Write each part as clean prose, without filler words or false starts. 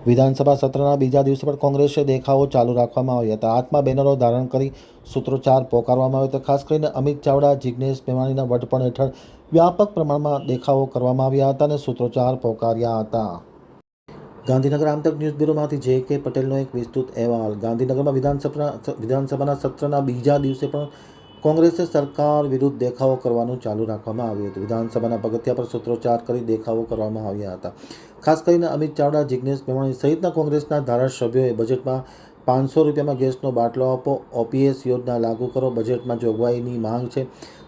વિધાનસભા સત્રના બીજા દિવસે પણ કોંગ્રેસે દેખાવો ચાલુ રાખવામાં આવ્યા હતા। હાથમાં બેનરો ધારણ કરી સૂત્રોચ્ચાર પોકારવામાં આવ્યો હતો। ખાસ કરીને અમિત ચાવડા, જિગ્નેશ મેવાણીના વડપણ હેઠળ વ્યાપક પ્રમાણમાં દેખાવો કરવામાં આવ્યા હતા અને સૂત્રોચ્ચાર પોકાર્યા હતા। ગાંધીનગર આમતક ન્યૂઝ બ્યુરોમાંથી જે.કે. પટેલનો એક વિસ્તૃત અહેવાલ। ગાંધીનગરમાં વિધાનસભાના સત્રના બીજા દિવસે પણ કોંગ્રેસે સરકાર વિરુદ્ધ દેખાવો કરવાનું ચાલુ રાખવામાં આવ્યું હતું। વિધાનસભાના પગથિયા પર સૂત્રોચ્ચાર કરી દેખાવો કરવામાં આવ્યા હતા। ખાસ કરીને અમિત ચાવડા, જિગ્નેશ મેવાણી સહિતના કોંગ્રેસના ધારાસભ્યોએ બજેટમાં 500 રૂપિયામાં ગેસનો બાટલો આપો, OPS યોજના લાગુ કરો, બજેટમાં જોગવાઈની માંગ છે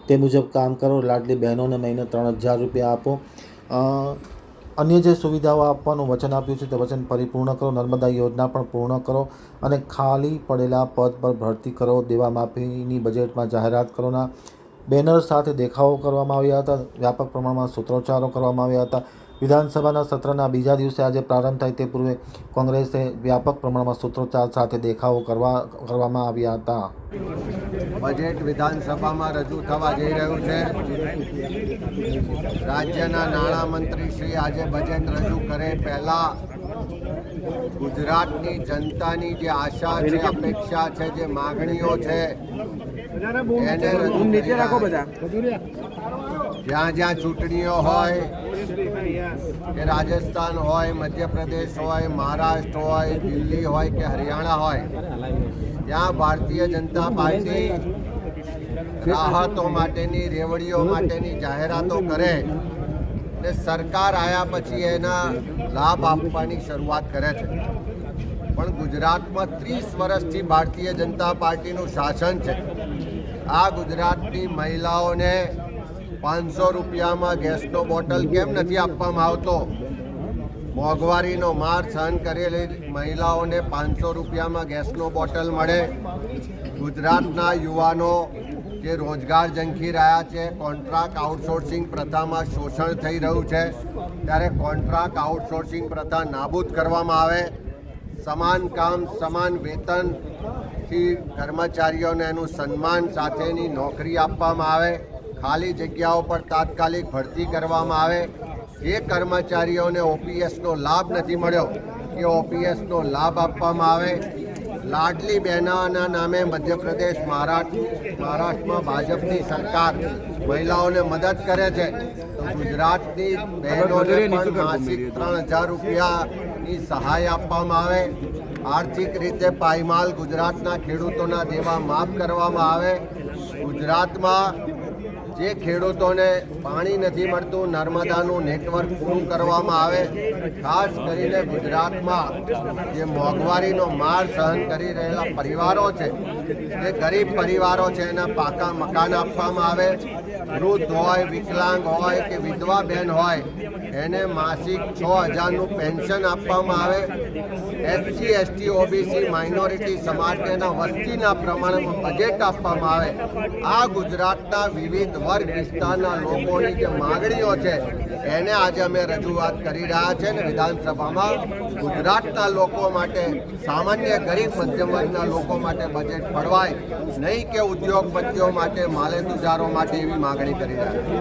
તે મુજબ કામ કરો, લાડલી બહેનોને મહિને 3000 રૂપિયા આપો, અન્ય જે સુવિધાઓ આપવાનું વચન આપ્યું છે તે વચન પરિપૂર્ણ કરો, નર્મદા યોજના પણ પૂર્ણ કરો અને ખાલી પડેલા પદ પર ભરતી કરો, દેવા માફીની બજેટમાં જાહેરાત કરોના બેનર સાથે દેખાવો કરવામાં આવ્યા હતા। વ્યાપક પ્રમાણમાં સૂત્રોચ્ચારો કરવામાં આવ્યા હતા। વિધાનસભાના સત્રના બીજા દિવસે આજે પ્રારંભ થાય તે પૂર્વે કોંગ્રેસે વ્યાપક પ્રમાણમાં સૂત્રોચ્ચાર સાથે દેખાવો કરવામાં આવ્યા હતા। બજેટ વિધાનસભામાં રજૂ થવા જઈ રહ્યું છે। રાજ્યના નાણામંત્રી શ્રી આજે બજેટ રજૂ કરે પહેલા ગુજરાતની જનતાની જે આશા છે, અપેક્ષા છે, જે માગણીઓ છે એને રજૂ કરી રહ્યા છે। જ્યાં જ્યાં ચૂંટણીઓ હોય કે રાજસ્થાન હોય, મધ્યપ્રદેશ હોય, મહારાષ્ટ્ર હોય, દિલ્હી હોય કે હરિયાણા હોય, ત્યાં ભારતીય જનતા પાર્ટી રાહતો માટેની, રેવડીઓ માટેની જાહેરાતો કરે ને સરકાર આવ્યા પછી એના લાભ આપવાની શરૂઆત કરે છે। પણ ગુજરાતમાં 30 વર્ષથી ભારતીય જનતા પાર્ટીનું શાસન છે। આ ગુજરાતની મહિલાઓને 500 રૂપિયામાં ગેસનો બોટલ કેમ નથી આપવામાં આવતો? મોંઘવારીનો માર સહન કરેલી મહિલાઓને 500 રૂપિયામાં ગેસનો બોટલ મળે। ગુજરાતના યુવાનો જે રોજગાર ઝંખી રહ્યા છે, કોન્ટ્રાક્ટ આઉટસોર્સિંગ પ્રથામાં શોષણ થઈ રહ્યું છે, ત્યારે કોન્ટ્રાક્ટ આઉટસોર્સિંગ પ્રથા નાબૂદ કરવામાં આવે, સમાન કામ સમાન વેતનથી કર્મચારીઓને એનું સન્માન સાથેની નોકરી આપવામાં આવે, ખાલી જગ્યાઓ પર તાત્કાલિક ભરતી કરવામાં આવે। જે કર્મચારીઓને OPSનો લાભ નથી મળ્યો એ OPSનો લાભ આપવામાં આવે। લાડલી બહેનોના નામે મધ્યપ્રદેશ, મહારાષ્ટ્રમાં ભાજપની સરકાર મહિલાઓને મદદ કરે છે, તો ગુજરાતની બહેનોને પણ માસિક 3000 રૂપિયાની સહાય આપવામાં આવે। આર્થિક રીતે પાયમાલ ગુજરાતના ખેડૂતોના દેવા માફ કરવામાં આવે। ગુજરાતમાં જે ખેડૂતોને પાણી નથી મળતું, નર્મદાનું નેટવર્ક પૂરું કરવામાં આવે। ખાસ કરીને ગુજરાતમાં જે મોંઘવારીનો માર સહન કરી રહેલા પરિવારો છે, જે ગરીબ પરિવારો છે, એના પાકા મકાન આપવામાં આવે। વૃદ્ધ હોય, વિકલાંગ હોય કે વિધવા બહેન હોય, એને માસિક 6000નું પેન્શન આપવામાં આવે। SC, ST, OBC માઇનોરિટી સમાજના વસ્તીના પ્રમાણમાં બજેટ આપવામાં આવે। આ ગુજરાતના વિવિધ વર્ગ વિસ્તારના લોકોની જે માગણીઓ છે એને આજે અમે રજૂઆત કરી રહ્યા છે અને વિધાનસભામાં ગુજરાતના લોકો માટે, સામાન્ય ગરીબ મધ્યમ વર્ગના લોકો માટે બજેટ ફળવાય, નહીં કે ઉદ્યોગપતિઓ માટે, માલેતુજારો માટે એવી માગણી કરી રહ્યા છે।